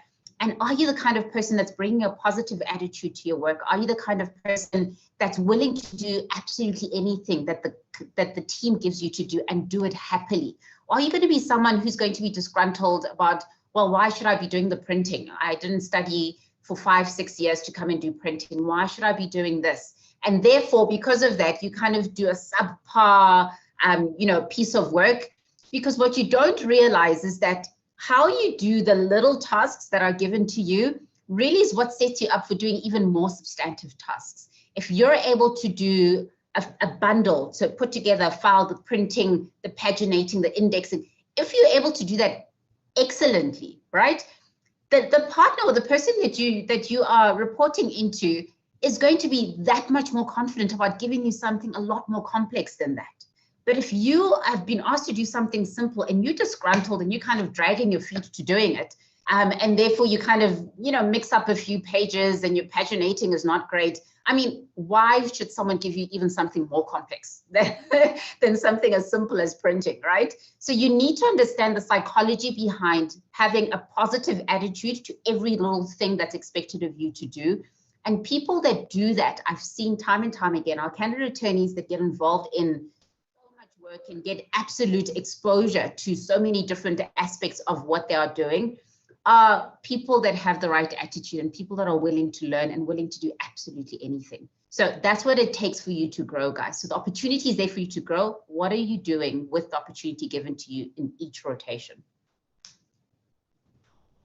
And are you the kind of person that's bringing a positive attitude to your work? Are you the kind of person that's willing to do absolutely anything that the team gives you to do and do it happily? Or are you going to be someone who's going to be disgruntled about, well, why should I be doing the printing? I didn't study for 5-6 years to come and do printing. Why should I be doing this? And therefore, because of that, you kind of do a subpar, piece of work, because what you don't realize is that how you do the little tasks that are given to you really is what sets you up for doing even more substantive tasks. If you're able to do a bundle, so put together a file, the printing, the paginating, the indexing, if you're able to do that excellently, right? The partner or the person that you are reporting into is going to be that much more confident about giving you something a lot more complex than that. But if you have been asked to do something simple and you're disgruntled and you're kind of dragging your feet to doing it, and therefore you kind of, mix up a few pages and your paginating is not great. I mean, why should someone give you even something more complex than something as simple as printing, right? So you need to understand the psychology behind having a positive attitude to every little thing that's expected of you to do. And people that do that, I've seen time and time again, our candidate attorneys that get involved in so much work and get absolute exposure to so many different aspects of what they are doing, are people that have the right attitude and people that are willing to learn and willing to do absolutely anything. So that's what it takes for you to grow, guys. So the opportunity is there for you to grow. What are you doing with the opportunity given to you in each rotation?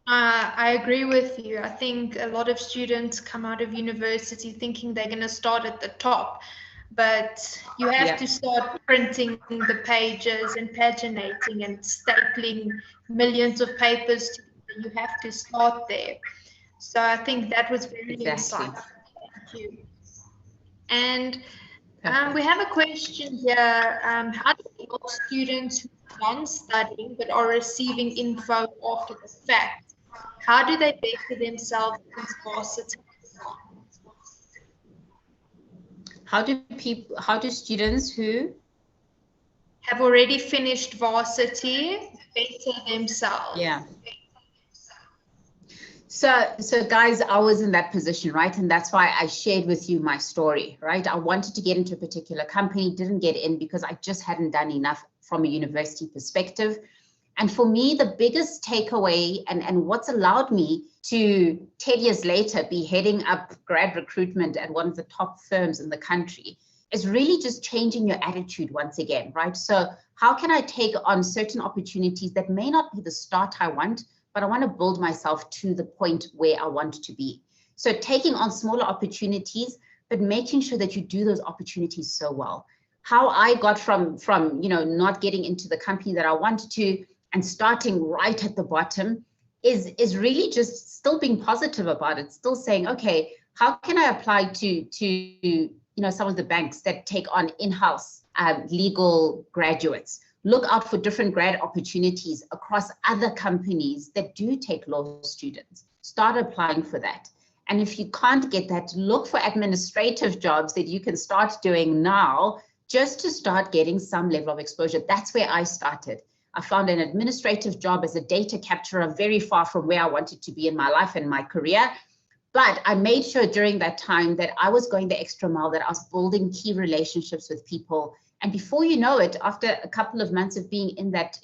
I agree with you. I think a lot of students come out of university thinking they're going to start at the top, but you have to start printing the pages and paginating and stapling millions of papers. You have to start there. So I think that was very insightful. Thank you. And we have a question here. How do we help students who are done studying but are receiving info after the fact? How do they better themselves and pass it? How do students who have already finished varsity better themselves? Yeah. So guys, I was in that position, right? And that's why I shared with you my story, right? I wanted to get into a particular company, didn't get in because I just hadn't done enough from a university perspective. And for me, the biggest takeaway and what's allowed me to 10 years later be heading up grad recruitment at one of the top firms in the country is really just changing your attitude once again, right? So how can I take on certain opportunities that may not be the start I want, but I want to build myself to the point where I want to be. So taking on smaller opportunities, but making sure that you do those opportunities so well. How I got from not getting into the company that I wanted to and starting right at the bottom is really just still being positive about it, still saying, okay, how can I apply to some of the banks that take on in-house legal graduates? Look out for different grad opportunities across other companies that do take law students. Start applying for that. And if you can't get that, look for administrative jobs that you can start doing now just to start getting some level of exposure. That's where I started. I found an administrative job as a data capturer, very far from where I wanted to be in my life and my career. But I made sure during that time that I was going the extra mile, that I was building key relationships with people. And before you know it, after a couple of months of being in that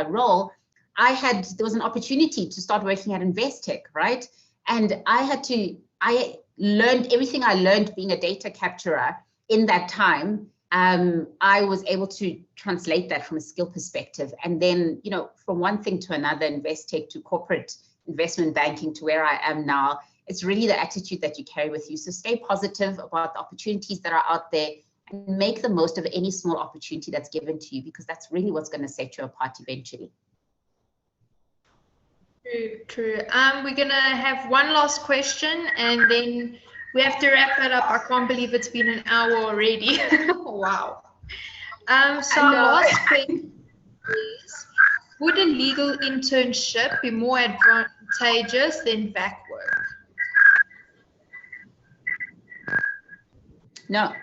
role, there was an opportunity to start working at Investec, right? And I learned everything I learned being a data capturer in that time. I was able to translate that from a skill perspective. And then, from one thing to another, Investec to corporate investment banking to where I am now, it's really the attitude that you carry with you. So stay positive about the opportunities that are out there and make the most of any small opportunity that's given to you, because that's really what's going to set you apart eventually. True. We're going to have one last question and then we have to wrap it up. I can't believe it's been an hour already. Wow. So our last question is, would a legal internship be more advantageous than back work? No,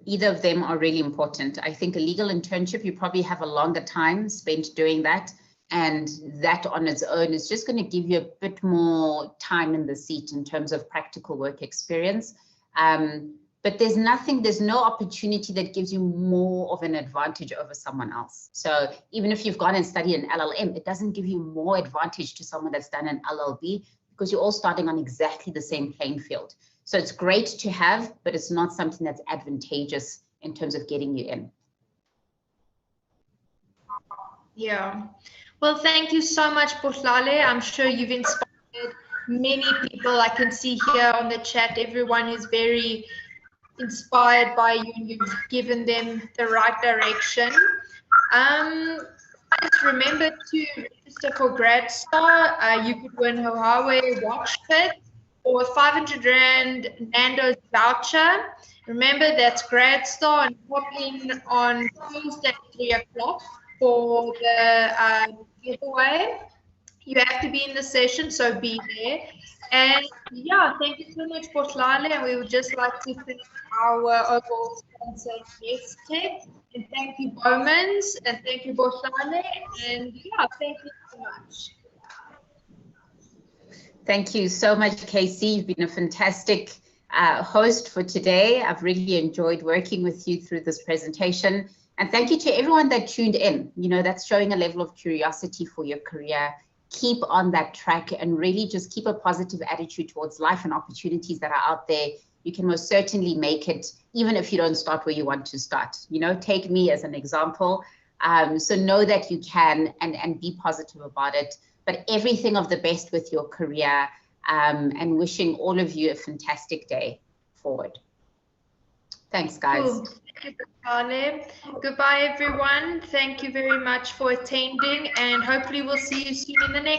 either of them are really important. I think a legal internship, you probably have a longer time spent doing that. And that on its own is just going to give you a bit more time in the seat in terms of practical work experience. But there's no opportunity that gives you more of an advantage over someone else. So even if you've gone and studied an LLM, it doesn't give you more advantage to someone that's done an LLB, because you're all starting on exactly the same playing field. So it's great to have, but it's not something that's advantageous in terms of getting you in. Yeah. Well, thank you so much, Bohlale. I'm sure you've inspired many people. I can see here on the chat, everyone is very inspired by you and you've given them the right direction. Just remember to register for GradStar. You could win a Huawei watch kit or 500 Rand Nando's voucher. Remember, that's GradStar, and pop in on Tuesday at 3 o'clock for the giveaway. You have to be in the session, so be there. And yeah, thank you so much, Bohlale, and we would just like to thank our overall sponsor, Investec, and thank you, Bowmans, and thank you, Bohlale, and yeah, thank you so much. Thank you so much, Casey. You've been a fantastic host for today. I've really enjoyed working with you through this presentation. And thank you to everyone that tuned in. That's showing a level of curiosity for your career. Keep on that track and really just keep a positive attitude towards life and opportunities that are out there. You can most certainly make it, even if you don't start where you want to start. Take me as an example. So know that you can and be positive about it. But everything of the best with your career, and wishing all of you a fantastic day forward. Thanks, guys. Cool. Thank you, Bohlale. Goodbye, everyone. Thank you very much for attending, and hopefully we'll see you soon in the next